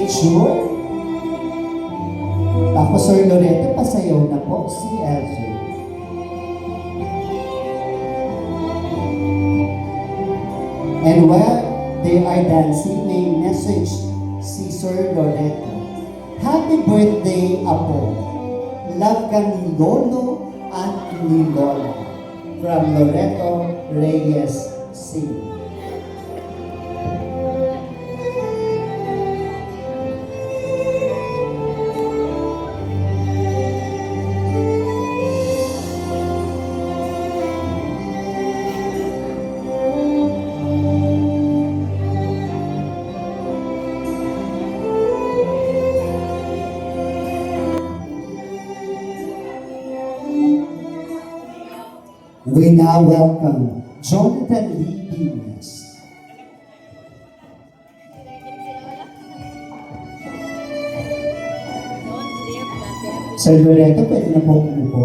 sure? Tapos Sir Loreto, pasayaw na po si LJ. And while they are dancing, may message si Sir Loreto. Happy birthday, Apo. Love ka ni Lolo at ni Lola. From Loreto Reyes C. We now welcome Jonathan Lee Dimas. Sir Loreto, pwede na pong umupo.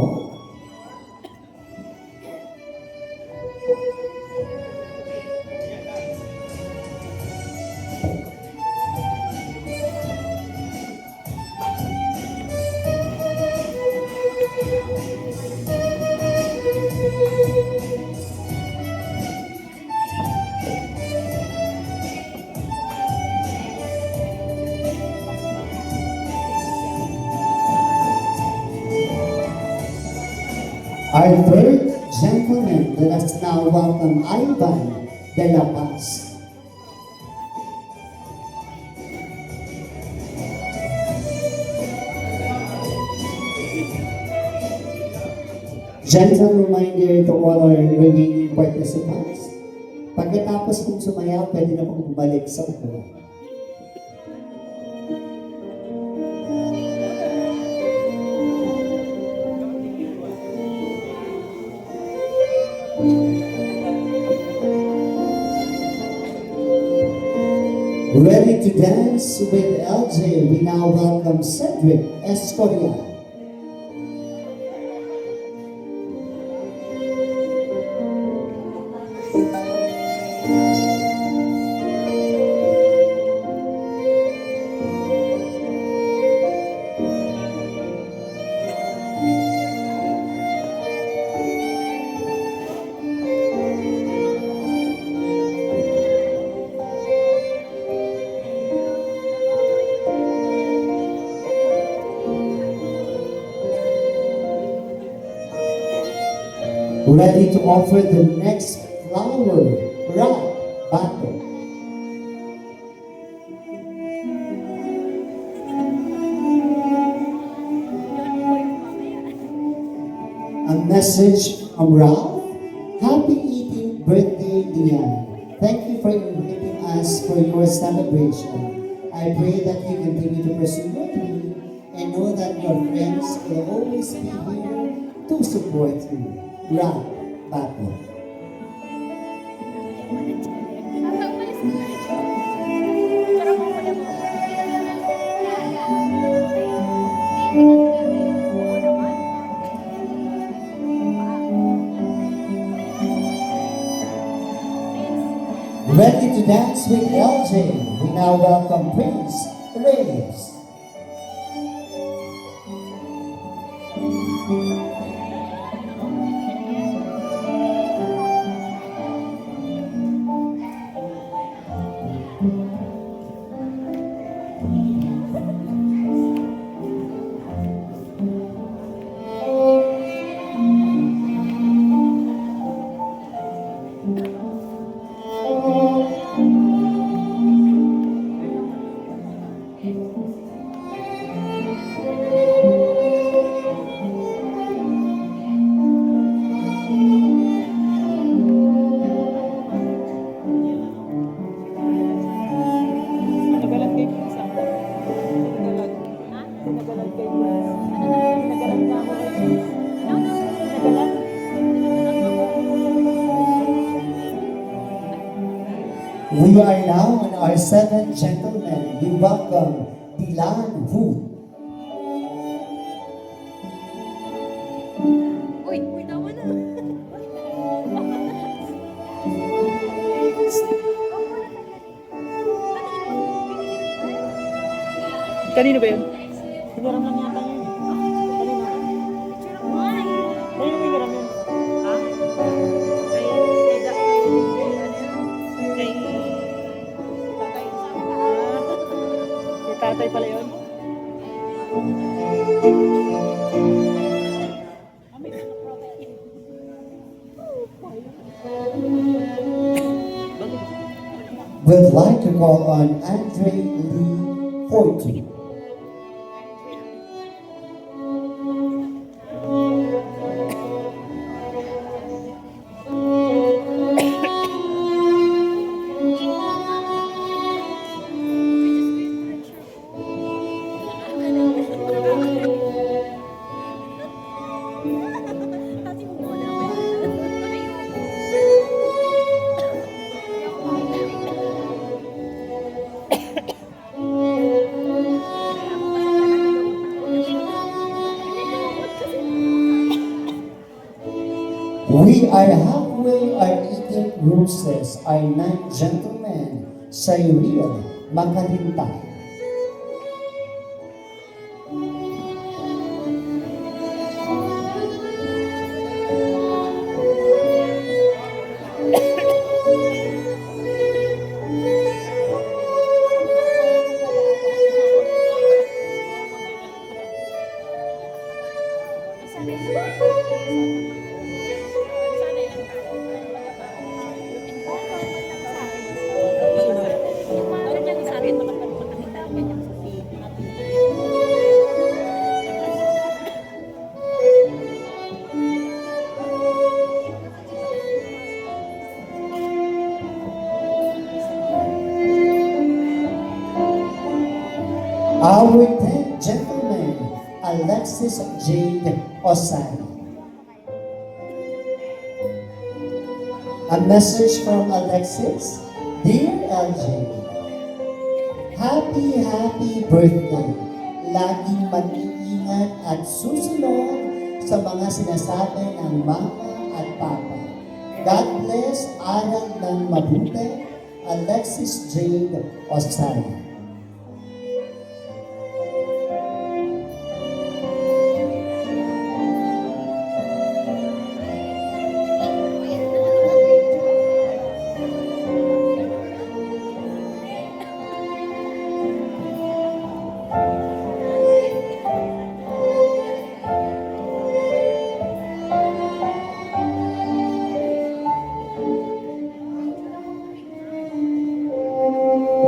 Our third gentleman, let us now welcome Ivan de la Paz. Gentle reminder to all our remaining participants. Pagkatapos kung sumayaw, pwede na pong bumalik sa upo. Ready to dance with LJ, we now welcome Cedric Escorial. Ready to offer the next flower wrap battle. A message from Ralph. Happy 18th birthday, Diane. Thank you for inviting us for your celebration. I pray that you continue to pursue your dream and know that your friends will always be here to support you. Rap battle. Ready to dance with LJ. We now welcome Prince Reyes. We are now on our seventh gentleman. We welcome Dilan Wu. Uy, tama na. Kanino ba yun? Hiniram lang yata yun. Kanino? Kanino hiniram yun? Ha? Kay tatay pala yun? We'd like to call on Andre Lee Fortune. We are halfway our eating roses are not gentlemen sa real makalintay. Our 10th gentleman, Alexis Jade Osani. A message from Alexis. Dear LJ, happy birthday. Laging mag-iingat at susunod sa mga sinasabi ng mama at papa. God bless, aral ng mabuti, Alexis Jade Osani.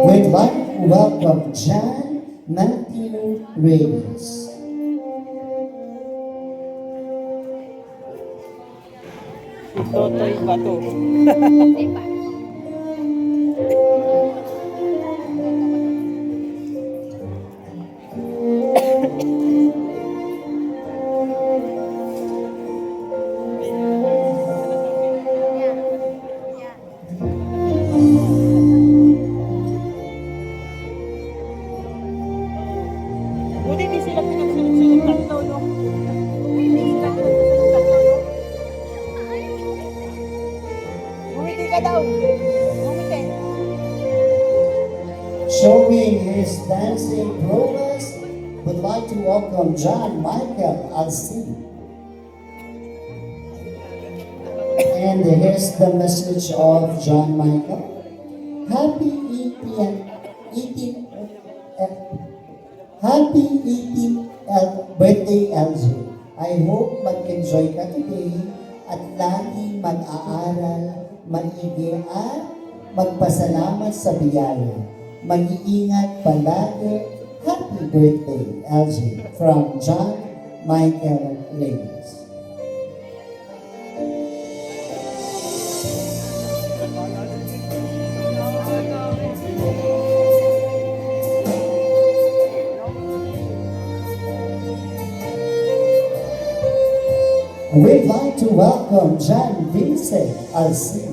We'd like to welcome John Matthew Reyes. Si Totoy Bato. Buti di sila pinagsunod-sunod tatlo, no? Hindi sila pinagsunod tatlo, no? Bumiti ka daw. Bumiti. Showing his dancing prowess, would like to welcome John Michael Alcin. And here's the message of John Michael. Happy 18th birthday, LJ. I hope mag-enjoy ka today at lagi mag-aaral, maigi at magpasalamat sa biyaya. Mag-iingat palagi. Happy birthday, LJ. From John Michael Reyes. We'd like to welcome John Vincent Alcin.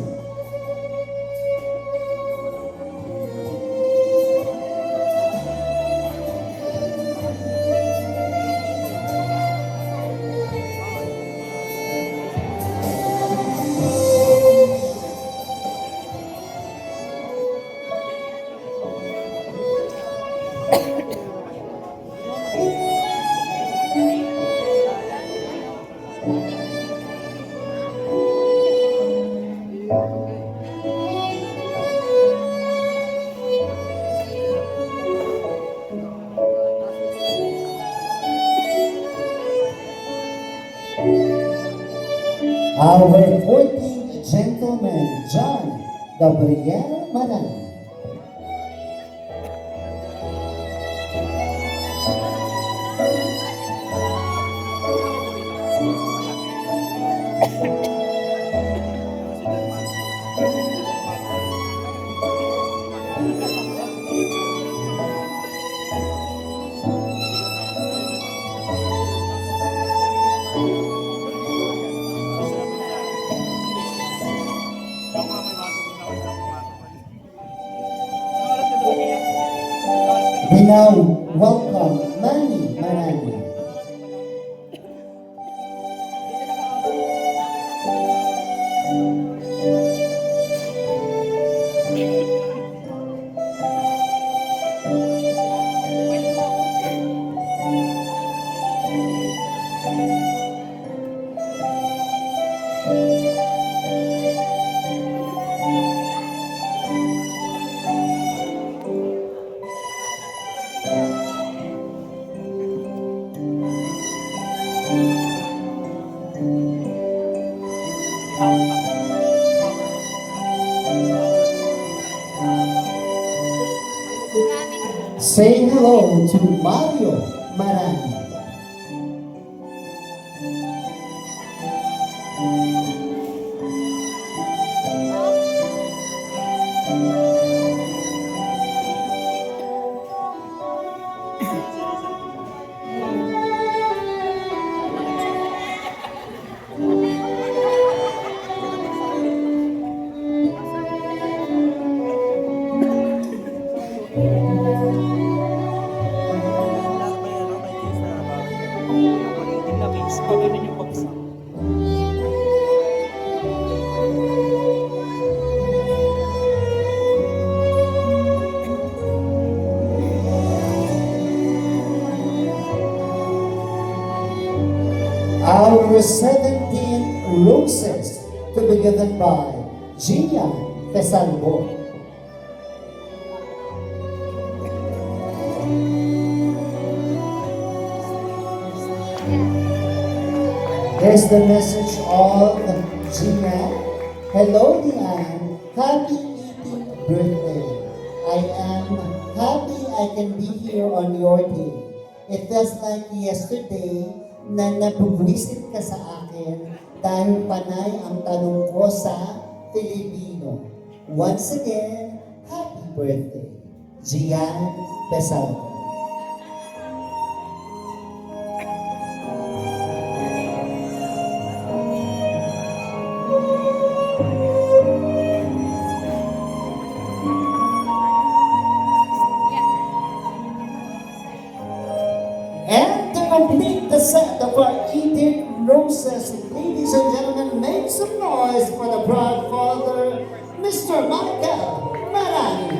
Our 14th gentleman, John Gabriel Manan. We now welcome Manny Manani. Say hello to Mario Marani. Our 17 roses to be given by Gia Tesalbo. Here's the message of Gia. Hello, Diane. Happy 18th birthday. I am happy I can be here on your day. It feels like yesterday na nabubwisit ka sa akin dahil panay ang tanong ko sa Filipino. Once again, happy birthday, Gian Pesaro. And to complete the set of our 18 roses, ladies and gentlemen, make some noise for the proud father, Mr. Michael Marani.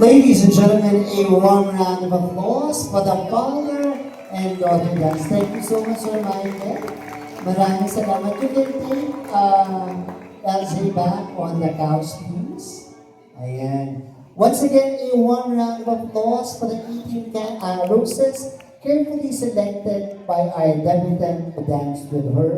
Ladies and gentlemen, a warm round of applause for the father and daughter dance. Thank you so much, Sir Michael. Maraming salamat. You can take LJ back on the couch, please. Ayan. Once again, a warm round of applause for the 18 roses carefully selected by our debutant who danced with her.